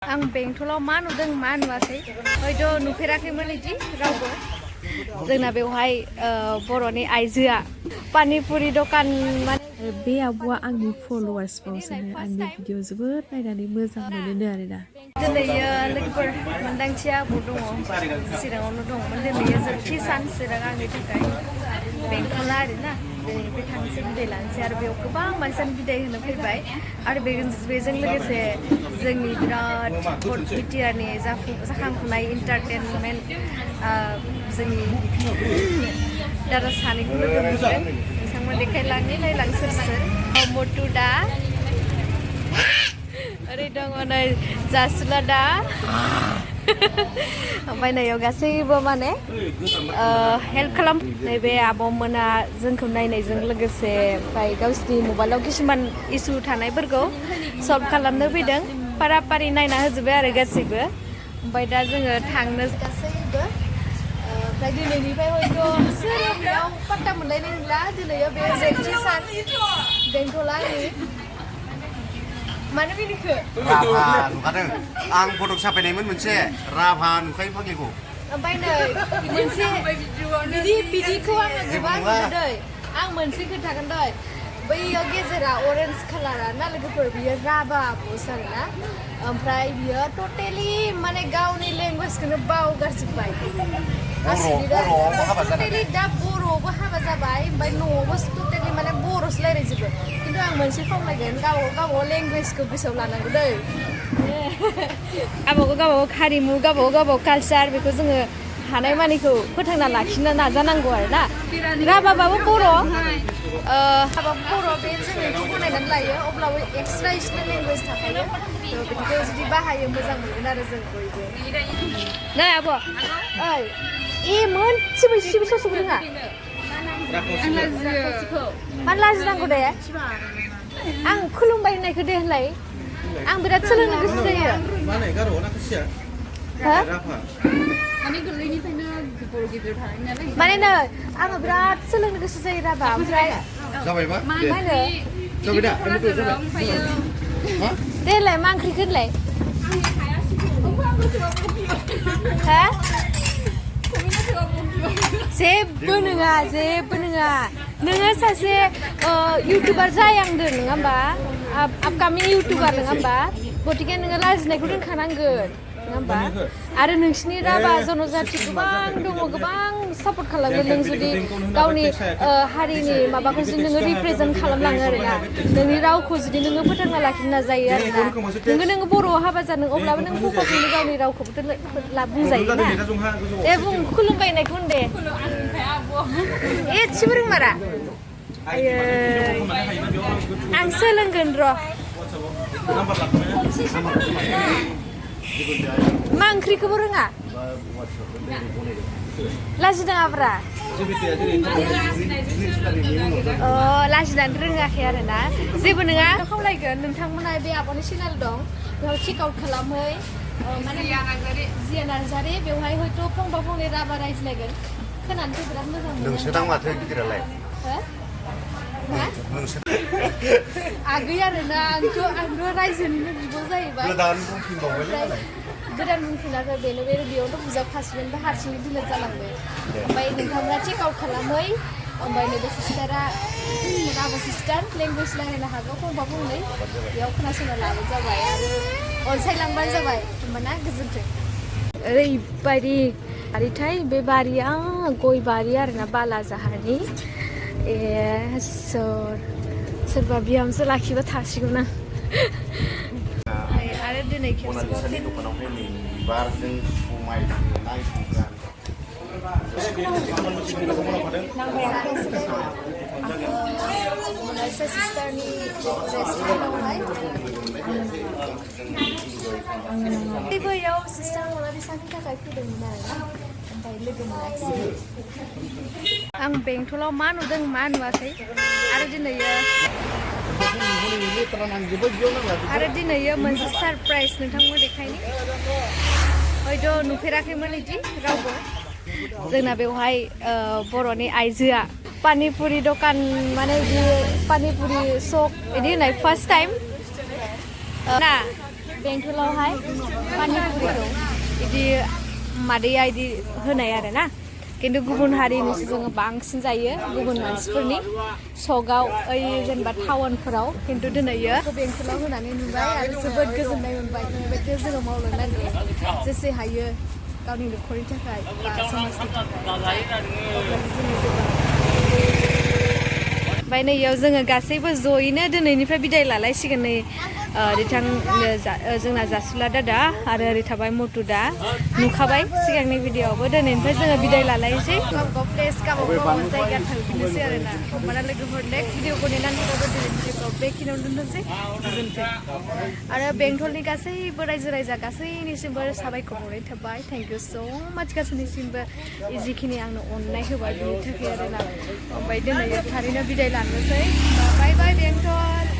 आं बेंटलाव मा नुदों मा नुवाखै हयथ' नुफेराखैमोन इदि रावबो जोंना बेवहाय बर'नि आइजोआ पानिपुरि दखान माने बे आब'आ आंनि फलोवार्स बावसोनो आंनि भिडिअ जोबोद नायनानै मोजां मोनो आरोना दिनैयो लोगोफोर मोनदांथिया आबो दङ चिराङावनो दंमोन दिनैयो जोबथि सान चिरां आंनि थाखाय बेंटला आरोना दिनै थांसै बिदाय लानोसै आरो बेयाव गोबां मानसियानो बिदाय होनो फैबाय आरो बेजों लोगोसे जोंनि बिराद बिटिआरनि जाखांफुनाय इन्टारटेनमेन्ट जोंनि दादा सानैखौ लोगो मोनदों नोंथांमोन देखायलांनि नायलां सोर सोर मटु दा ओरै दङ नै जासुला दा ओमफ्राय नैयाव गासैबो माने हेल्प खालाम नैबे आब'मोना जोंखौ नायनायजों लोगोसे ओमफ्राय गावसिनि मबाइलाव किसुमान इसु थानायफोरखौ सल्भ खालामनो फैदों पारा पारि नायना होजोब्बाय आरो गासैबो ओमफ्राय दा जोङो थांनो गासैबो ओमफ्राय दिनैनिफ्राय हयथ' सोर बेयाव पात्ता मोनलायनाय नंला दिनैयो बे जोबथि सान बेंटलानि मानो बिनिखो राभा नुखादों आं फटक साफायनायमोन मोनसे राभा नुखायो फाग्लिखौ ओमफ्राय नै मोनसे बिदिखौ आङो गोबां नुदों आं मोनसे खोन्थागोन दै बैयाव गेजेरा अरेन्ज कालारा ना लोगोफोर बियो राभा बस आरोना ओमफ्राय बियो टटेलि माने गावनि लेंगुवेजखौनो बावगारजोब्बाय टटेलि दा बर'आवबो हाबा जाबाय ओमफ्राय न'आवबो टटेलि माने बर'सो रायज्लायजोबो खिन्थु आं मोनसे खावलायगोन गावबागाव लेंगुवेजखौ गोसोआव लानांगौ दै गावबागाव हारिमु गावबागाव कालचार बेखौ जोङो हानाय मानिखौ फोथांना लाखिनो नाजानांगौ आरोना राभाबाबो बर' बर' बे जों बेखौ गनायनानै लायो अब्लाबो एक्सट्रा इसोरनि लेंगुवेज थाखायो बिदिखौ जुदि बाहायो मोजां मोनगोन आरो जों बयबो नै आब' ओइ मोनसेबो एसेबो ससेबो रोङा मानो लाजिनांगौ दे आं खुलुमबाय होननायखौ दे होनलाय आं बिराद सोलोंनो गोसो जायो माने नै आङो बिराद सोलोंनो गोसो जायो राभा ओमफ्राय दे होनलाय मा ओंख्रिखौ होनलाय हा जेबो नङा नोङो सासे इउटुबार जायांदों नङा होमबा आपकामिं इउटुबार नङा होमबा गतिके नोङो लाजिनायखौ दोनखानांगोन नङा होमबा आरो नोंसिनि राभा जनजाति गोबां दङ गोबां सापर्ट खालामो नों जुदि गावनि हारिनि माबाखौ जुदि नोङो रिप्रेजेन्ट खालामलाङो आरोना नोंनि रावखौ जुदि नोङो फोथांना लाखिनो नाजायो आरोना नोङो बर'आव हाबा जादों अब्लाबो नों फकासैनो गावनि रावखौबोथ' बुंजायो ना दे बुं खुलुमबायनायखौ होन दे एसेबो रोंमारा आयै आं सोलोंगोन र' मा ओंख्रिखौबो रोङा लाजिनाङाब्रा लाजिनानै रोङाखै आरोना जेबो नङा खावलायगोन नोंथांमोना बे आब'नि चेनेल दं बेयाव चेक आउट खालामै माने जिया नार्जारि बेवहाय हयथ' फंबा फंनै राभा रायज्लायगोन खोनानोथ' बिराद मोजां मोनो नोंसोरनाव माथो गिदिरालाय आगै आरोना आंथ' रायजोनिनो बिब' जाहैबाय गोदान बुंफिनाखै बेनो बेयावथ' बुजाबखासिगोन ओमफ्राय हारसिङै दिलेट जालांबाय ओमफ्राय नोंथांमोना चेक आउट खालामै ओमफ्राय नैबे सिस्टारा राभा सिस्टार लेंगुवेज रायलायनो हागौ फंबा फंनै बेयाव खोनासंना लाबानो जाबाय आरो अनसायलांबानो जाबाय होमबाना गोजोन्थों ओरैबायदि बारिथाय बे बारिया गय बारि आरोना बालाजाहारनि सोरबा बिहामजो लाखिबा थासिगोन आं आरो दिनै मोनालिसानि दखानावहाय नै बिबारजों समायनाय मोनालिसा सिस्टारनि रेस्टुरेन्टआवहाय बैयाव सिस्टार मोनालिसानि थाखाय फैदोंमोन आरोना ओमफ्राय लोगो मोनाखिसै आं बेंटलाव मा नुदों मा नुवाखै आरो दिनैयो मोनसे सारप्राइज नोंथांमोन देखायनि हयथ' नुफेराखैमोन इदि रावबो जोंना बेवहाय बर'नि आइजोआ पानिपुरि दखान माने बिदि पानिपुरि सक बिदि होननाय फार्स्ट टाइम ना बेंटलावहाय पानिपुरिखौ बिदि मादैया बिदि होनाय आरो ना खिन्थु गुबुन हारिनिसो जोङो बांसिन जायो गुबुन मानसिफोरनि सगाव ओइ जेनेबा टाउनफोराव खिन्थु दिनैयो बेंटलाव होनानै नुबाय आरो जोबोद गोजोननाय मोनबाय बेबायदि जोङो मावलांनांगौ जेसे हायो गावनि न'खरनि थाखाय बा समाजनि थाखाय ओमफ्राय नैयाव जोङो गासैबो जयैनो दिनैनिफ्राय बिदाय लालायसिगोन नै बिथां जोंना जासुला दादा आरो ओरै थाबाय मटु दा नुखाबाय सिगांनि भिडिअआवबो दिनैनिफ्राय जोङो बिदाय लालायसै गावबागाव प्लेस गावबागाव जायगा थांफिननोसै आरो ना होमबाना लोगोफोर नेक्स्ट भिडिअखौ नेनानै थाबाबो दिनैनि भिडिअखौ बेखिनियावनो दोननोसै गोजोन्थों आरो बेंटलनि गासैबो रायजो राजा गासैनिसिमबो साबायखर बावनाय थाबाय थेंक इउ स' माच गासैनिसिमबो जिखिनि आंनो अननाय होबाय बिनि थाखाय आरो ना ओमफ्राय दिनै थारैनो बिदाय लानोसै बाय बाय बेंटल